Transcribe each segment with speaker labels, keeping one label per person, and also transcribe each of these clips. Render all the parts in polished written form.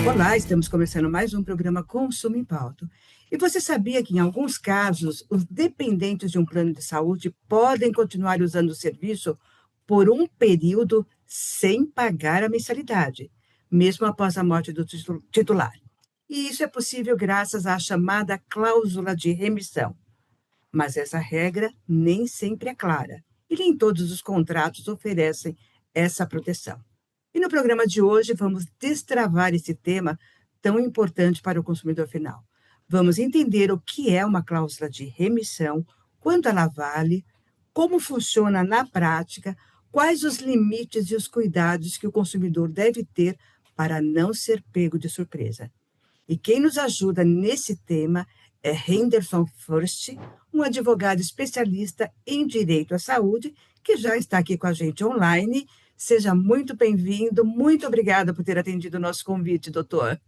Speaker 1: Olá, estamos começando mais um programa Consumo em Pauta. E você sabia que, em alguns casos, os dependentes de um plano de saúde podem continuar usando o serviço por um período sem pagar a mensalidade, mesmo após a morte do titular? E isso é possível graças à chamada cláusula de remissão. Mas essa regra nem sempre é clara, e nem todos os contratos oferecem essa proteção. E no programa de hoje vamos destravar esse tema tão importante para o consumidor final. Vamos entender o que é uma cláusula de remissão, quanto ela vale, como funciona na prática, quais os limites e os cuidados que o consumidor deve ter para não ser pego de surpresa. E quem nos ajuda nesse tema é Henderson Furst, um advogado especialista em direito à saúde, que já está aqui com a gente online. Seja muito bem-vindo, muito obrigada por ter atendido o nosso convite, doutor.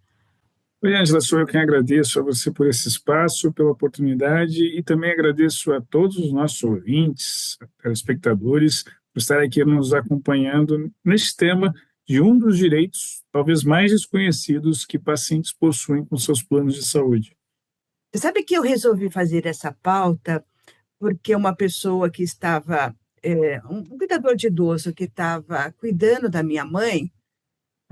Speaker 2: Oi, Ângela, sou eu quem agradeço a você por esse espaço, pela oportunidade e também agradeço a todos os nossos ouvintes, telespectadores, por estarem aqui nos acompanhando neste tema de um dos direitos talvez mais desconhecidos que pacientes possuem com seus planos de saúde.
Speaker 1: Você sabe que eu resolvi fazer essa pauta porque uma pessoa que estava, um cuidador de idoso que estava cuidando da minha mãe,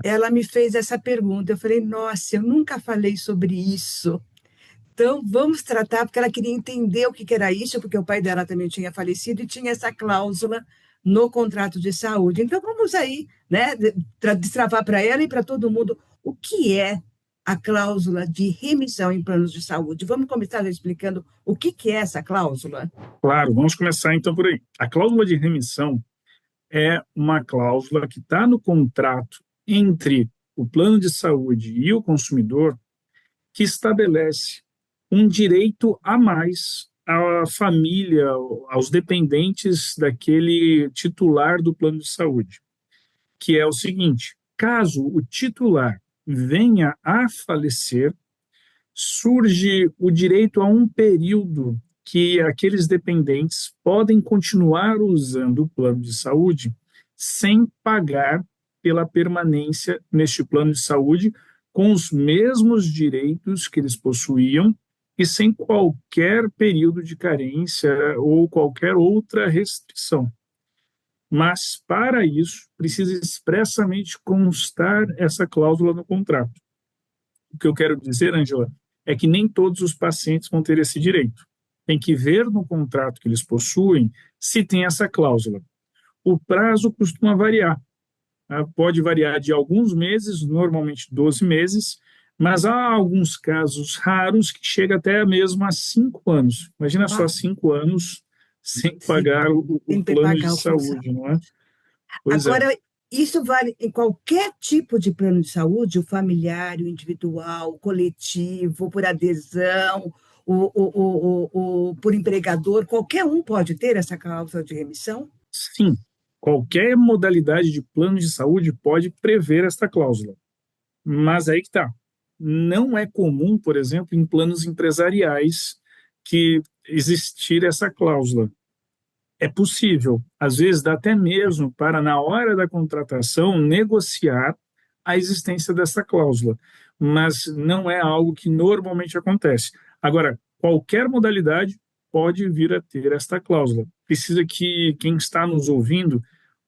Speaker 1: ela me fez essa pergunta. Eu falei, nossa, eu nunca falei sobre isso. Então, vamos tratar, porque ela queria entender o que que era isso, porque o pai dela também tinha falecido e tinha essa cláusula no contrato de saúde. Então, vamos aí, né, destravar para ela e para todo mundo o que é a cláusula de remissão em planos de saúde. Vamos começar explicando o que que é essa cláusula?
Speaker 2: Claro, vamos começar então por aí. A cláusula de remissão é uma cláusula que está no contrato entre o plano de saúde e o consumidor que estabelece um direito a mais à família, aos dependentes daquele titular do plano de saúde, que é o seguinte: caso o titular venha a falecer, surge o direito a um período que aqueles dependentes podem continuar usando o plano de saúde sem pagar pela permanência neste plano de saúde, com os mesmos direitos que eles possuíam e sem qualquer período de carência ou qualquer outra restrição. Mas, para isso, precisa expressamente constar essa cláusula no contrato. O que eu quero dizer, Angela, é que nem todos os pacientes vão ter esse direito. Tem que ver no contrato que eles possuem se tem essa cláusula. O prazo costuma variar. Pode variar de alguns meses, normalmente 12 meses, mas há alguns casos raros que chega até mesmo a 5 anos. Imagina só,
Speaker 1: Ah,
Speaker 2: 5 anos sem
Speaker 1: sim,
Speaker 2: pagar o
Speaker 1: sempre
Speaker 2: plano de
Speaker 1: pagar o fundo.
Speaker 2: saúde, não é? Pois é.
Speaker 1: Agora, isso vale em qualquer tipo de plano de saúde, o familiar, o individual, o coletivo, por adesão, por empregador, qualquer um pode ter essa cláusula de remissão?
Speaker 2: Sim, qualquer modalidade de plano de saúde pode prever esta cláusula. Mas aí que está. Não é comum, por exemplo, em planos empresariais que existir essa cláusula. É possível, às vezes dá até mesmo para, na hora da contratação, negociar a existência dessa cláusula, mas não é algo que normalmente acontece. Agora, qualquer modalidade pode vir a ter esta cláusula. Precisa que quem está nos ouvindo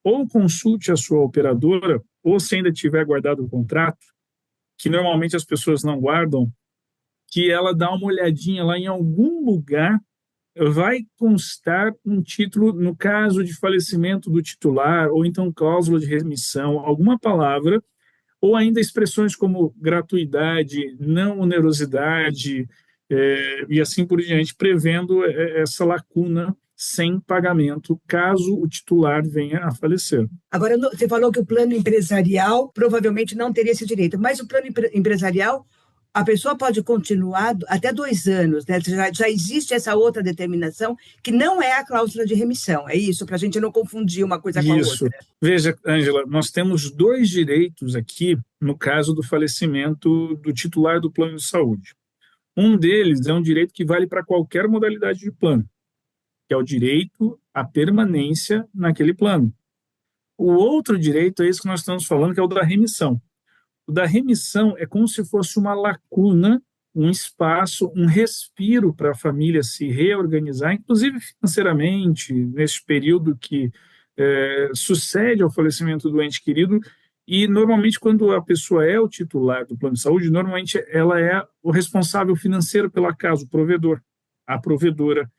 Speaker 2: ou consulte a sua operadora, ou se ainda tiver guardado o contrato, que normalmente as pessoas não guardam, que ela dá uma olhadinha lá em algum lugar, vai constar um título no caso de falecimento do titular, ou então cláusula de remissão, alguma palavra, ou ainda expressões como gratuidade, não onerosidade, e assim por diante, prevendo essa lacuna sem pagamento, caso o titular venha a falecer.
Speaker 1: Agora, você falou que o plano empresarial provavelmente não teria esse direito, mas o plano empresarial, a pessoa pode continuar até 2 anos, né? Já existe essa outra determinação, que não é a cláusula de remissão, é isso, para a gente não confundir uma coisa com a
Speaker 2: Isso.
Speaker 1: outra.
Speaker 2: Veja, Ângela, nós temos dois direitos aqui no caso do falecimento do titular do plano de saúde. Um deles é um direito que vale para qualquer modalidade de plano, que é o direito à permanência naquele plano. O outro direito é esse que nós estamos falando, que é o da remissão. O da remissão é como se fosse uma lacuna, um espaço, um respiro para a família se reorganizar, inclusive financeiramente, nesse período que sucede ao falecimento do ente querido. E, normalmente, quando a pessoa é o titular do plano de saúde, normalmente ela é o responsável financeiro pela casa, o provedor, a provedora.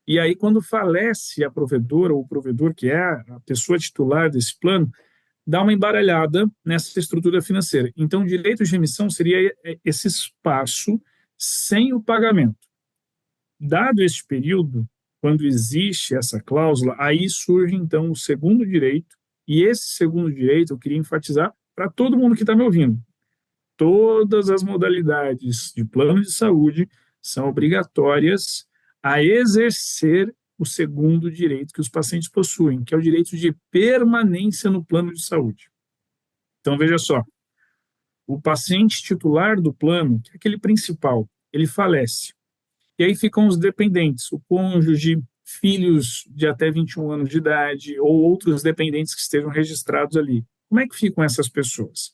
Speaker 2: E aí, quando falece a provedora ou o provedor, que é a pessoa titular desse plano, dá uma embaralhada nessa estrutura financeira. Então, o direito de remissão seria esse espaço sem o pagamento. Dado este período, quando existe essa cláusula, aí surge, então, o segundo direito, e esse segundo direito eu queria enfatizar para todo mundo que está me ouvindo. Todas as modalidades de plano de saúde são obrigatórias a exercer o segundo direito que os pacientes possuem, que é o direito de permanência no plano de saúde. Então, veja só, o paciente titular do plano, que é aquele principal, ele falece. E aí ficam os dependentes, o cônjuge, filhos de até 21 anos de idade ou outros dependentes que estejam registrados ali. Como é que ficam essas pessoas?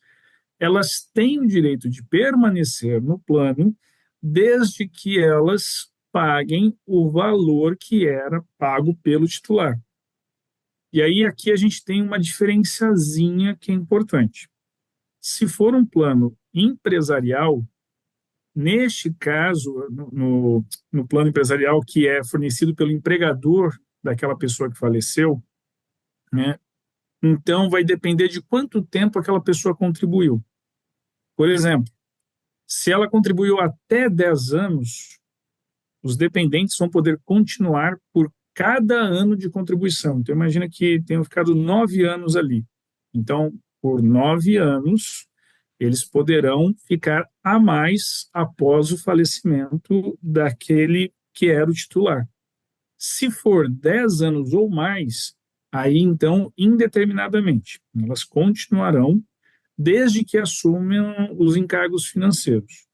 Speaker 2: Elas têm o direito de permanecer no plano desde que elas paguem o valor que era pago pelo titular. E aí aqui a gente tem uma diferenciazinha que é importante. Se for um plano empresarial, neste caso, no plano empresarial que é fornecido pelo empregador daquela pessoa que faleceu, né, então vai depender de quanto tempo aquela pessoa contribuiu. Por exemplo, se ela contribuiu até 10 anos, os dependentes vão poder continuar por cada ano de contribuição. Então, imagina que tenham ficado 9 anos ali. Então, por 9 anos, eles poderão ficar a mais após o falecimento daquele que era o titular. Se for 10 anos ou mais, aí então, indeterminadamente, elas continuarão desde que assumam os encargos financeiros.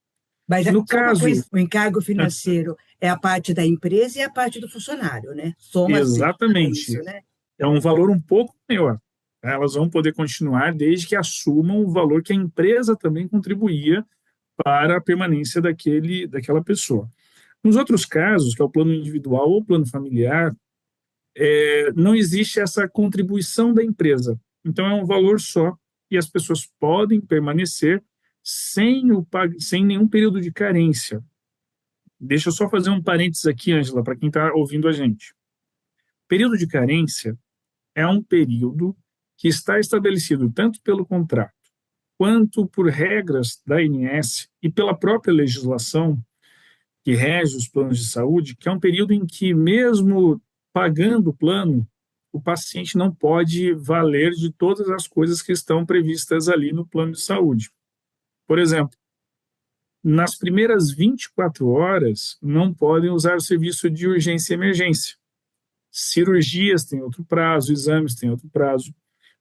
Speaker 1: Mas
Speaker 2: No
Speaker 1: só uma
Speaker 2: caso,
Speaker 1: coisa, o encargo financeiro é a parte da empresa e a parte do funcionário, né? Soma-se a isso,
Speaker 2: exatamente,
Speaker 1: né?
Speaker 2: é um valor um pouco maior. Elas vão poder continuar desde que assumam o valor que a empresa também contribuía para a permanência daquela pessoa. Nos outros casos, que é o plano individual ou plano familiar, não existe essa contribuição da empresa. Então, é um valor só e as pessoas podem permanecer sem nenhum período de carência. Deixa eu só fazer um parênteses aqui, Ângela, para quem está ouvindo a gente. Período de carência é um período que está estabelecido tanto pelo contrato quanto por regras da ANS e pela própria legislação que rege os planos de saúde, que é um período em que, mesmo pagando o plano, o paciente não pode valer de todas as coisas que estão previstas ali no plano de saúde. Por exemplo, nas primeiras 24 horas, não podem usar o serviço de urgência e emergência. Cirurgias têm outro prazo, exames têm outro prazo.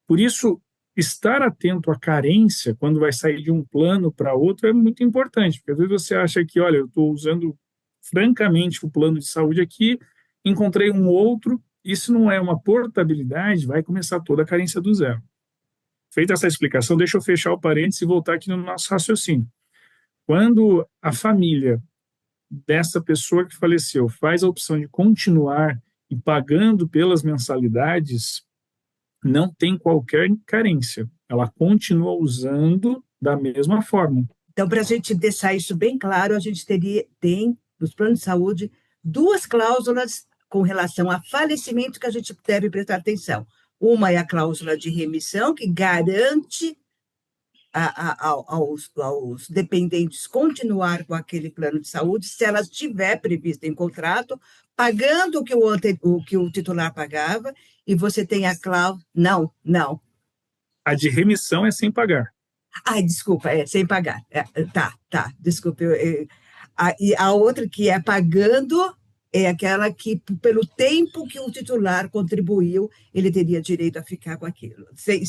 Speaker 2: Por isso, estar atento à carência quando vai sair de um plano para outro é muito importante, porque às vezes você acha que, olha, eu estou usando francamente o plano de saúde aqui, encontrei um outro, isso não é uma portabilidade, vai começar toda a carência do zero. Feita essa explicação, deixa eu fechar o parênteses e voltar aqui no nosso raciocínio. Quando a família dessa pessoa que faleceu faz a opção de continuar e pagando pelas mensalidades, não tem qualquer carência. Ela continua usando da mesma forma.
Speaker 1: Então, para a gente deixar isso bem claro, a gente tem, nos planos de saúde, duas cláusulas com relação a falecimento que a gente deve prestar atenção. Uma é a cláusula de remissão, que garante aos dependentes continuar com aquele plano de saúde, se ela estiver prevista em contrato, pagando o que o titular pagava, e você tem a cláusula. Não, não.
Speaker 2: A de remissão é sem pagar.
Speaker 1: Ai, desculpa, sem pagar. Tá, desculpa. E a outra que é pagando é aquela que, pelo tempo que o titular contribuiu, ele teria direito a ficar com aquilo, sem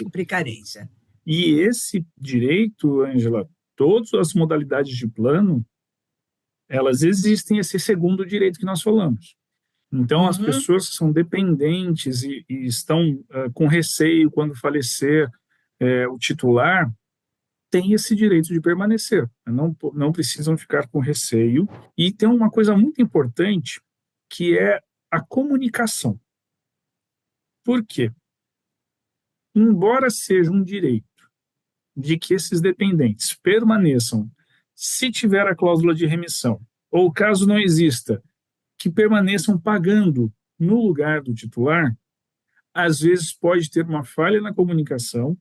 Speaker 1: cumprir carência.
Speaker 2: E esse direito, Ângela, todas as modalidades de plano, elas existem, esse segundo direito que nós falamos. Então, as pessoas que são dependentes e estão com receio quando falecer o titular, têm esse direito de permanecer, não precisam ficar com receio. E tem uma coisa muito importante, que é a comunicação. Por quê? Embora seja um direito de que esses dependentes permaneçam, se tiver a cláusula de remissão, ou caso não exista, que permaneçam pagando no lugar do titular, às vezes pode ter uma falha na comunicação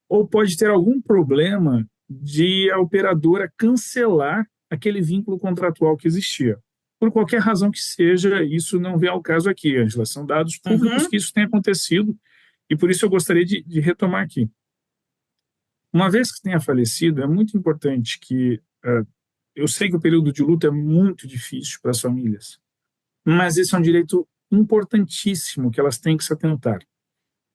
Speaker 2: ou pode ter algum problema de a operadora cancelar aquele vínculo contratual que existia. Por qualquer razão que seja, isso não vem ao caso aqui, Angela. São dados públicos que isso tem acontecido e por isso eu gostaria de retomar aqui. Uma vez que tenha falecido, é muito importante que... eu sei que o período de luto é muito difícil para as famílias, mas esse é um direito importantíssimo que elas têm que se atentar.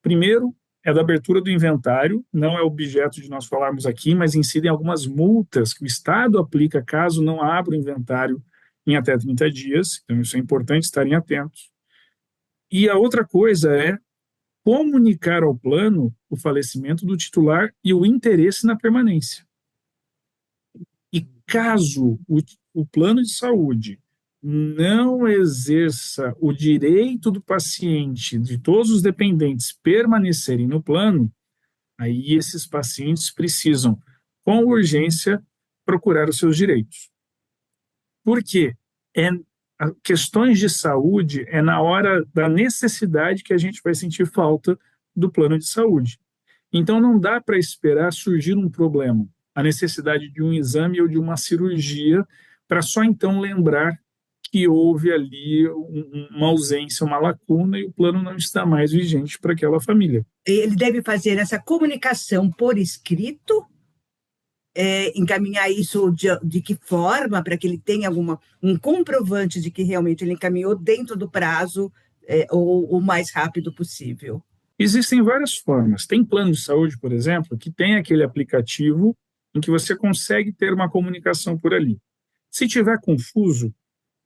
Speaker 2: Primeiro, é da abertura do inventário, não é objeto de nós falarmos aqui, mas incidem algumas multas que o Estado aplica caso não abra o inventário em até 30 dias, então isso é importante estarem atentos. E a outra coisa é comunicar ao plano o falecimento do titular e o interesse na permanência. E caso o plano de saúde não exerça o direito do paciente, de todos os dependentes permanecerem no plano, aí esses pacientes precisam, com urgência, procurar os seus direitos. Por quê? Questões de saúde é na hora da necessidade que a gente vai sentir falta do plano de saúde. Então não dá para esperar surgir um problema, a necessidade de um exame ou de uma cirurgia, para só então lembrar que houve ali uma ausência, uma lacuna, e o plano não está mais vigente para aquela família.
Speaker 1: Ele deve fazer essa comunicação por escrito, encaminhar isso de que forma, para que ele tenha um comprovante de que realmente ele encaminhou dentro do prazo, ou o mais rápido possível.
Speaker 2: Existem várias formas. Tem plano de saúde, por exemplo, que tem aquele aplicativo em que você consegue ter uma comunicação por ali. Se tiver confuso,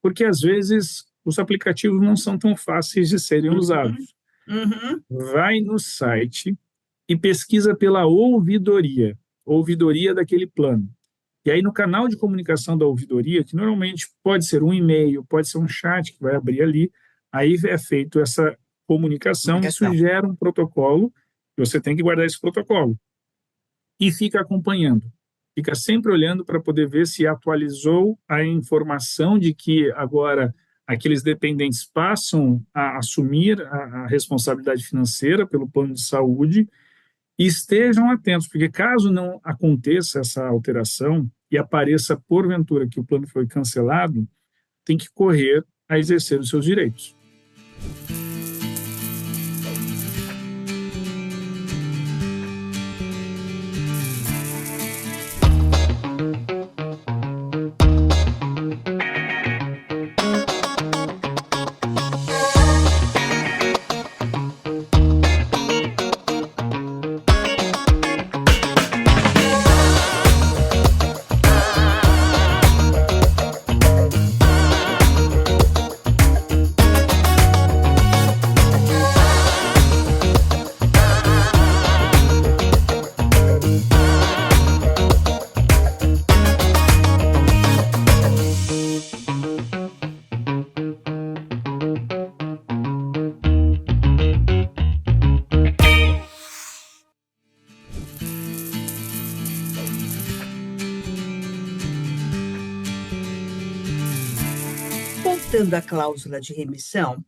Speaker 2: porque às vezes os aplicativos não são tão fáceis de serem usados. Vai no site e pesquisa pela ouvidoria daquele plano. E aí no canal de comunicação da ouvidoria, que normalmente pode ser um e-mail, pode ser um chat que vai abrir ali, aí é feito essa comunicação, isso gera um protocolo, e você tem que guardar esse protocolo. E fica acompanhando. Fica sempre olhando para poder ver se atualizou a informação de que agora aqueles dependentes passam a assumir a responsabilidade financeira pelo plano de saúde, e estejam atentos, porque caso não aconteça essa alteração e apareça porventura que o plano foi cancelado, tem que correr a exercer os seus direitos.
Speaker 1: Voltando à cláusula de remissão,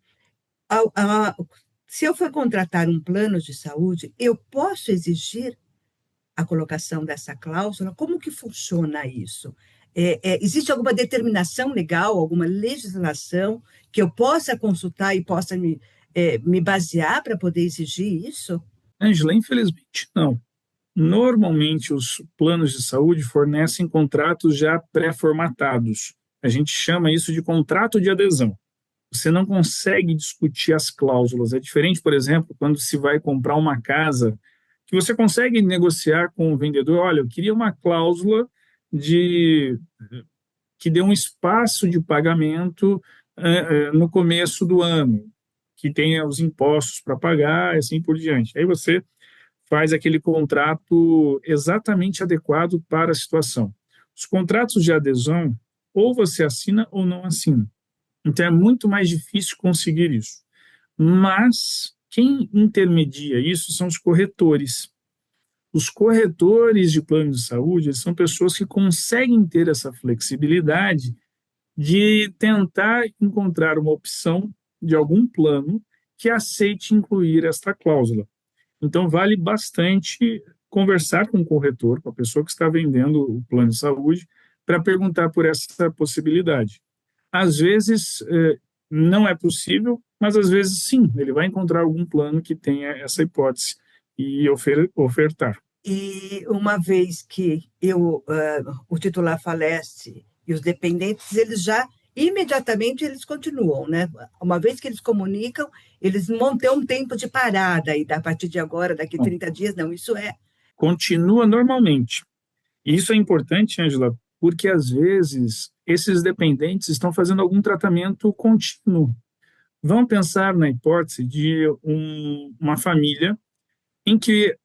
Speaker 1: se eu for contratar um plano de saúde, eu posso exigir a colocação dessa cláusula? Como que funciona isso? Existe alguma determinação legal, alguma legislação que eu possa consultar e possa me basear para poder exigir isso?
Speaker 2: Angela, infelizmente não. Normalmente os planos de saúde fornecem contratos já pré-formatados. A gente chama isso de contrato de adesão. Você não consegue discutir as cláusulas. É diferente, por exemplo, quando se vai comprar uma casa, que você consegue negociar com o vendedor, olha, eu queria uma cláusula que dê um espaço de pagamento no começo do ano, que tenha os impostos para pagar, assim por diante. Aí você faz aquele contrato exatamente adequado para a situação. Os contratos de adesão, ou você assina ou não assina. Então, é muito mais difícil conseguir isso. Mas quem intermedia isso são os corretores. Os corretores de plano de saúde, eles são pessoas que conseguem ter essa flexibilidade de tentar encontrar uma opção de algum plano que aceite incluir esta cláusula. Então, vale bastante conversar com o corretor, com a pessoa que está vendendo o plano de saúde, para perguntar por essa possibilidade. Às vezes, não é possível, mas às vezes, sim, ele vai encontrar algum plano que tenha essa hipótese e ofertar.
Speaker 1: E uma vez que o titular falece e os dependentes, eles já imediatamente eles continuam, né? Uma vez que eles comunicam, eles não têm um tempo de parada e a partir de agora, daqui 30 dias, não, isso é.
Speaker 2: Continua normalmente. E isso é importante, Ângela, porque às vezes esses dependentes estão fazendo algum tratamento contínuo. Vamos pensar na hipótese de uma família em que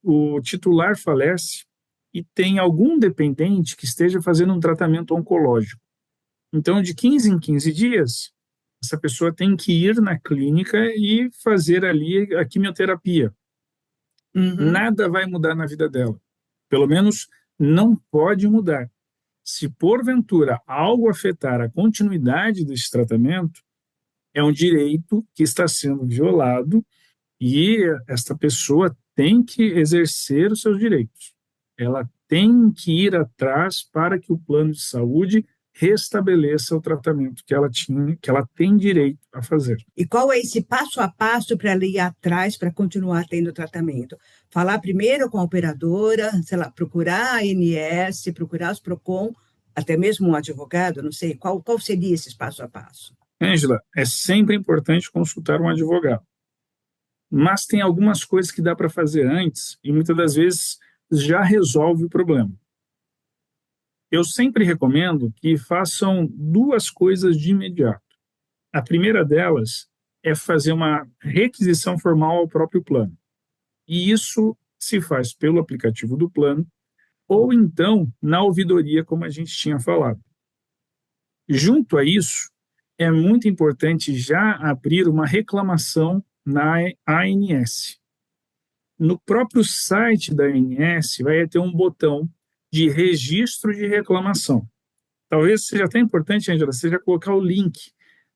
Speaker 2: o titular falece e tem algum dependente que esteja fazendo um tratamento oncológico. Então, de 15 em 15 dias, essa pessoa tem que ir na clínica e fazer ali a quimioterapia.
Speaker 1: Uhum.
Speaker 2: Nada vai mudar na vida dela. Pelo menos não pode mudar. Se porventura algo afetar a continuidade desse tratamento, é um direito que está sendo violado e esta pessoa tem que exercer os seus direitos. Ela tem que ir atrás para que o plano de saúde restabeleça o tratamento que ela tinha, que ela tem direito a fazer.
Speaker 1: E qual é esse passo a passo para ela ir atrás para continuar tendo tratamento? Falar primeiro com a operadora, sei lá, procurar a ANS, procurar os PROCON, até mesmo um advogado, não sei, qual seria esse passo a passo?
Speaker 2: Ângela, é sempre importante consultar um advogado. Mas tem algumas coisas que dá para fazer antes e muitas das vezes já resolve o problema. Eu sempre recomendo que façam duas coisas de imediato. A primeira delas é fazer uma requisição formal ao próprio plano. E isso se faz pelo aplicativo do plano ou então na ouvidoria, como a gente tinha falado. Junto a isso, é muito importante já abrir uma reclamação na ANS. No próprio site da ANS vai ter um botão de registro de reclamação. Talvez seja até importante, Angela, seja colocar o link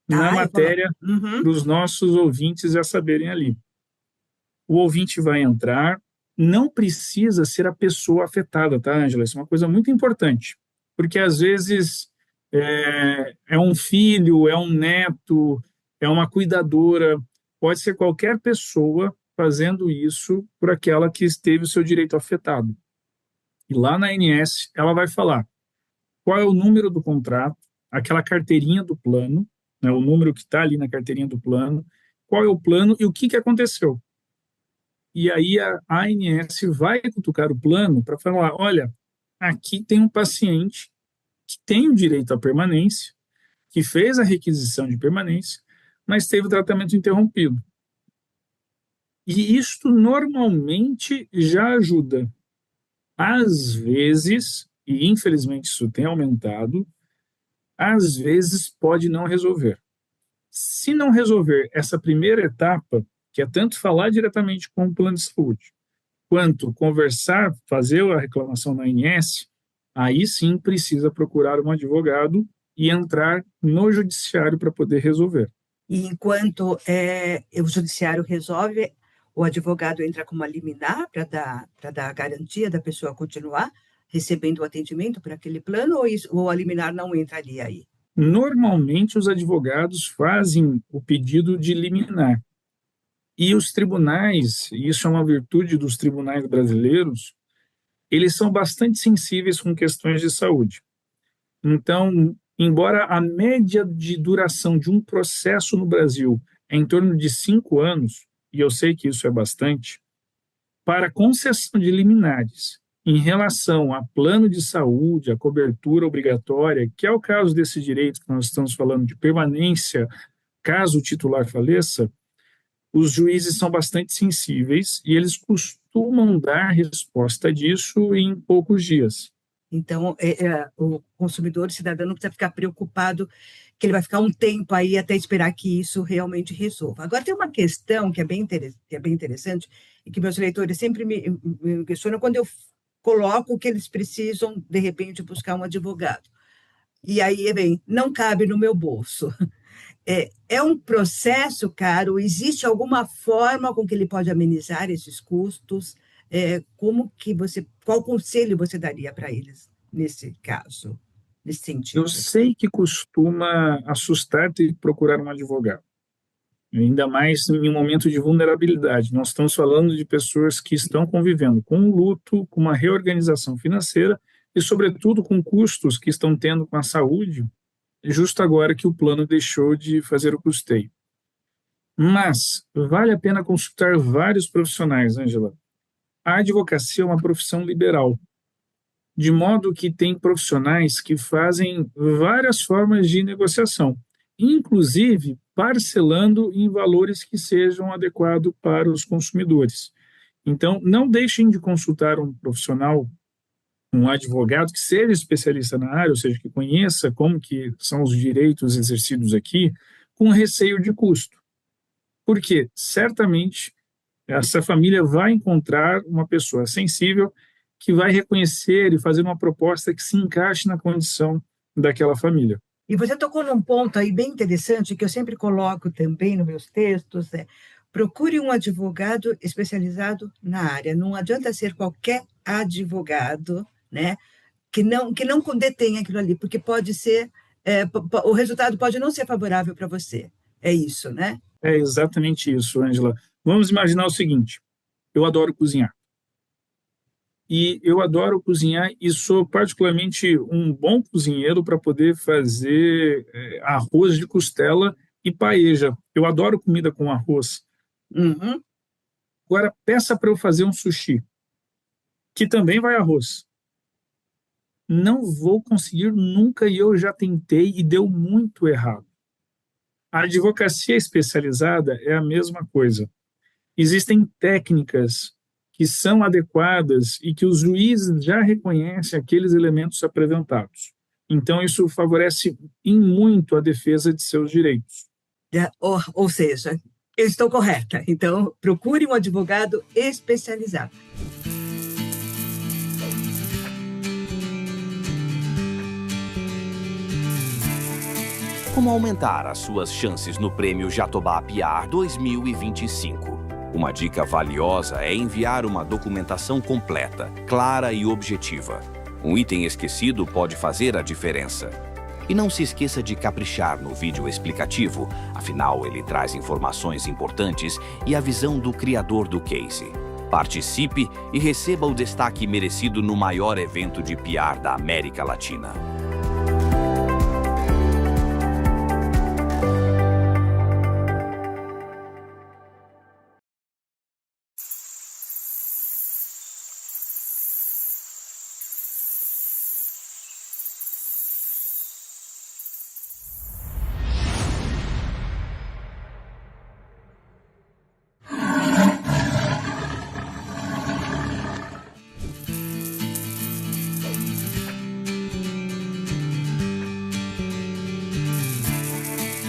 Speaker 2: na matéria para os nossos ouvintes já saberem ali. O ouvinte vai entrar, não precisa ser a pessoa afetada, tá, Angela? Isso é uma coisa muito importante, porque às vezes é um filho, é um neto, é uma cuidadora, pode ser qualquer pessoa fazendo isso por aquela que teve o seu direito afetado. E lá na ANS, ela vai falar qual é o número do contrato, aquela carteirinha do plano, né, o número que está ali na carteirinha do plano, qual é o plano e o que aconteceu. E aí a ANS vai cutucar o plano para falar, olha, aqui tem um paciente que tem o direito à permanência, que fez a requisição de permanência, mas teve o tratamento interrompido. E isto normalmente já ajuda. Às vezes, e infelizmente isso tem aumentado, às vezes pode não resolver. Se não resolver essa primeira etapa, que é tanto falar diretamente com o plano de saúde, quanto conversar, fazer a reclamação na ANS, aí sim precisa procurar um advogado e entrar no judiciário para poder resolver.
Speaker 1: E enquanto o judiciário resolve, o advogado entra com uma liminar para dar a garantia da pessoa continuar recebendo o atendimento para aquele plano, ou a liminar não entraria aí?
Speaker 2: Normalmente, os advogados fazem o pedido de liminar. E os tribunais, e isso é uma virtude dos tribunais brasileiros, eles são bastante sensíveis com questões de saúde. Então, embora a média de duração de um processo no Brasil é em torno de 5 anos, e eu sei que isso é bastante, para concessão de liminares em relação a plano de saúde, a cobertura obrigatória, que é o caso desse direito que nós estamos falando de permanência, caso o titular faleça, os juízes são bastante sensíveis e eles costumam dar resposta disso em poucos dias.
Speaker 1: Então, o consumidor, o cidadão, não precisa ficar preocupado que ele vai ficar um tempo aí até esperar que isso realmente resolva. Agora, tem uma questão que é que é bem interessante e que meus leitores sempre me questionam quando eu coloco que eles precisam, de repente, buscar um advogado. E aí, bem, não cabe no meu bolso. É um processo caro? Existe alguma forma com que ele pode amenizar esses custos? Qual conselho você daria para eles nesse caso, nesse
Speaker 2: Eu
Speaker 1: sentido?
Speaker 2: sei que costuma assustar ter que procurar um advogado, ainda mais em um momento de vulnerabilidade. Nós estamos falando de pessoas que estão convivendo com um luto, com uma reorganização financeira e, sobretudo, com custos que estão tendo com a saúde, justo agora que o plano deixou de fazer o custeio. Mas vale a pena consultar vários profissionais, Angela. A advocacia é uma profissão liberal, de modo que tem profissionais que fazem várias formas de negociação, inclusive parcelando em valores que sejam adequados para os consumidores. Então, não deixem de consultar um profissional, um advogado que seja especialista na área, ou seja, que conheça como que são os direitos exercidos aqui, com receio de custo. Porque certamente essa família vai encontrar uma pessoa sensível que vai reconhecer e fazer uma proposta que se encaixe na condição daquela família.
Speaker 1: E você tocou num ponto aí bem interessante que eu sempre coloco também nos meus textos, procure um advogado especializado na área. Não adianta ser qualquer advogado, né, que não detém aquilo ali, porque pode ser, o resultado pode não ser favorável para você. É isso, né?
Speaker 2: É exatamente isso, Ângela. Vamos imaginar o seguinte: eu adoro cozinhar. E eu adoro cozinhar e sou particularmente um bom cozinheiro para poder fazer arroz de costela e paeja. Eu adoro comida com arroz.
Speaker 1: Uhum.
Speaker 2: Agora, peça para eu fazer um sushi, que também vai arroz. Não vou conseguir nunca e eu já tentei e deu muito errado. A advocacia especializada é a mesma coisa. Existem técnicas que são adequadas e que os juízes já reconhecem aqueles elementos apresentados. Então, isso favorece em muito a defesa de seus direitos.
Speaker 1: Ou seja, eu estou correta. Então, procure um advogado especializado.
Speaker 3: Como aumentar as suas chances no Prêmio Jatobá PR 2025? Uma dica valiosa é enviar uma documentação completa, clara e objetiva. Um item esquecido pode fazer a diferença. E não se esqueça de caprichar no vídeo explicativo, afinal ele traz informações importantes e a visão do criador do case. Participe e receba o destaque merecido no maior evento de PR da América Latina.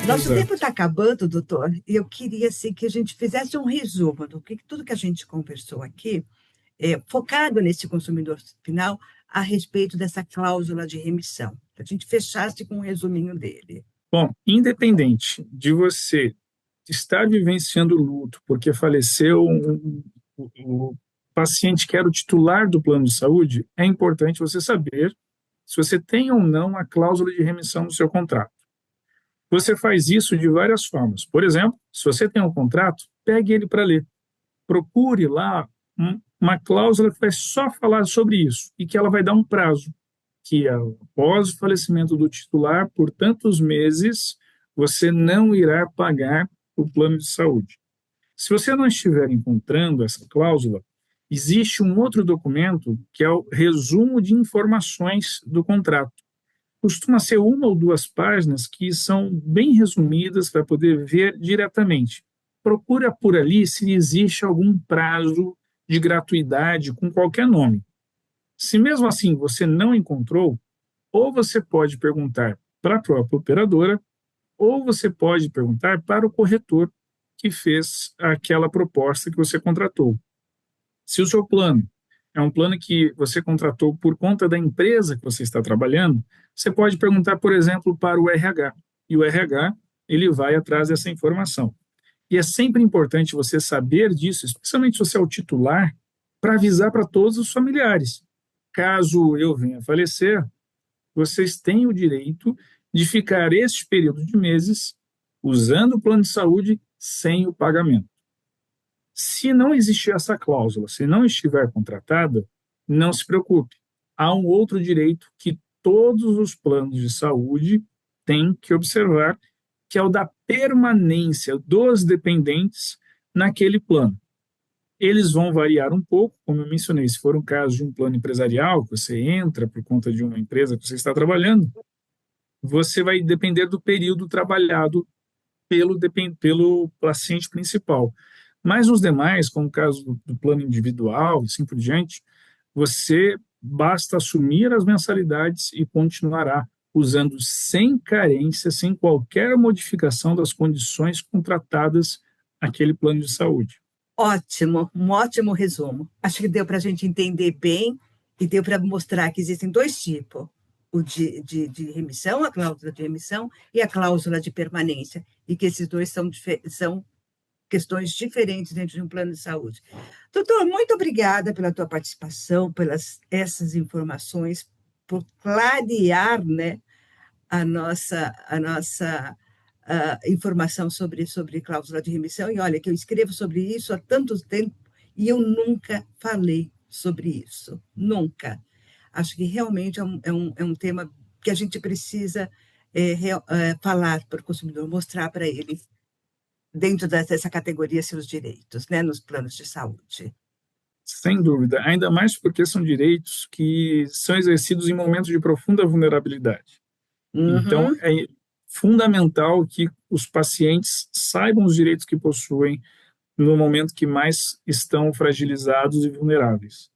Speaker 1: Nosso
Speaker 2: Exato.
Speaker 1: tempo está acabando, doutor, e eu queria assim, que a gente fizesse um resumo do que tudo que a gente conversou aqui, focado nesse consumidor final, a respeito dessa cláusula de remissão. Que a gente fechasse com um resuminho dele.
Speaker 2: Bom, independente de você estar vivenciando luto porque faleceu o paciente que era o titular do plano de saúde, é importante você saber se você tem ou não a cláusula de remissão no seu contrato. Você faz isso de várias formas. Por exemplo, se você tem um contrato, pegue ele para ler. Procure lá uma cláusula que vai só falar sobre isso e que ela vai dar um prazo, que após o falecimento do titular, por tantos meses, você não irá pagar o plano de saúde. Se você não estiver encontrando essa cláusula, existe um outro documento que é o resumo de informações do contrato. Costuma ser uma ou duas páginas que são bem resumidas para poder ver diretamente. Procura por ali se existe algum prazo de gratuidade com qualquer nome. Se mesmo assim você não encontrou, ou você pode perguntar para a própria operadora, ou você pode perguntar para o corretor que fez aquela proposta que você contratou. Se o seu plano é um plano que você contratou por conta da empresa que você está trabalhando, você pode perguntar, por exemplo, para o RH. E o RH, ele vai atrás dessa informação. E é sempre importante você saber disso, especialmente se você é o titular, para avisar para todos os familiares. Caso eu venha a falecer, vocês têm o direito de ficar este período de meses usando o plano de saúde sem o pagamento. Se não existir essa cláusula, se não estiver contratada, não se preocupe. Há um outro direito que todos os planos de saúde têm que observar, que é o da permanência dos dependentes naquele plano. Eles vão variar um pouco, como eu mencionei, se for um caso de um plano empresarial, que você entra por conta de uma empresa que você está trabalhando, você vai depender do período trabalhado pelo paciente principal. Mas nos demais, como o caso do plano individual e assim por diante, você basta assumir as mensalidades e continuará usando sem carência, sem qualquer modificação das condições contratadas aquele plano de saúde.
Speaker 1: Ótimo, um ótimo resumo. Acho que deu para a gente entender bem e deu para mostrar que existem dois tipos: o de remissão, a cláusula de remissão, e a cláusula de permanência, e que esses dois são questões diferentes dentro de um plano de saúde. Doutor, muito obrigada pela tua participação, pelas essas informações, por clarear, né, a nossa informação sobre cláusula de remissão. E olha, que eu escrevo sobre isso há tanto tempo e eu nunca falei sobre isso. Nunca. Acho que realmente é um tema que a gente precisa falar para o consumidor, mostrar para ele, dentro dessa categoria, seus direitos, né, nos planos de saúde.
Speaker 2: Sem dúvida, ainda mais porque são direitos que são exercidos em momentos de profunda vulnerabilidade.
Speaker 1: Uhum.
Speaker 2: Então, é fundamental que os pacientes saibam os direitos que possuem no momento que mais estão fragilizados e vulneráveis.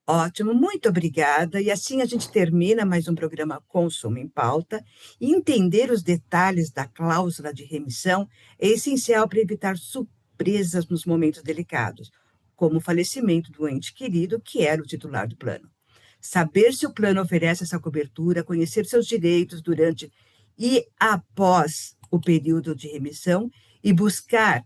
Speaker 1: Ótimo, muito obrigada. E assim a gente termina mais um programa Consumo em Pauta. E entender os detalhes da cláusula de remissão é essencial para evitar surpresas nos momentos delicados, como o falecimento do ente querido, que era o titular do plano. Saber se o plano oferece essa cobertura, conhecer seus direitos durante e após o período de remissão e buscar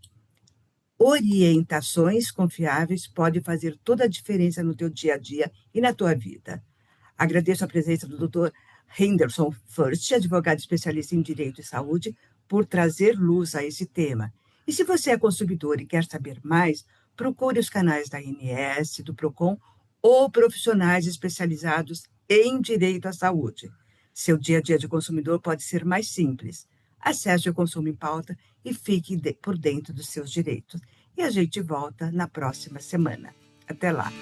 Speaker 1: orientações confiáveis pode fazer toda a diferença no teu dia a dia e na tua vida. Agradeço a presença do Dr. Henderson First, advogado especialista em Direito e Saúde, por trazer luz a esse tema. E se você é consumidor e quer saber mais, procure os canais da ANS, do PROCON ou profissionais especializados em direito à saúde. Seu dia a dia de consumidor pode ser mais simples. Acesse o Consumo em Pauta e fique por dentro dos seus direitos. E a gente volta na próxima semana. Até lá!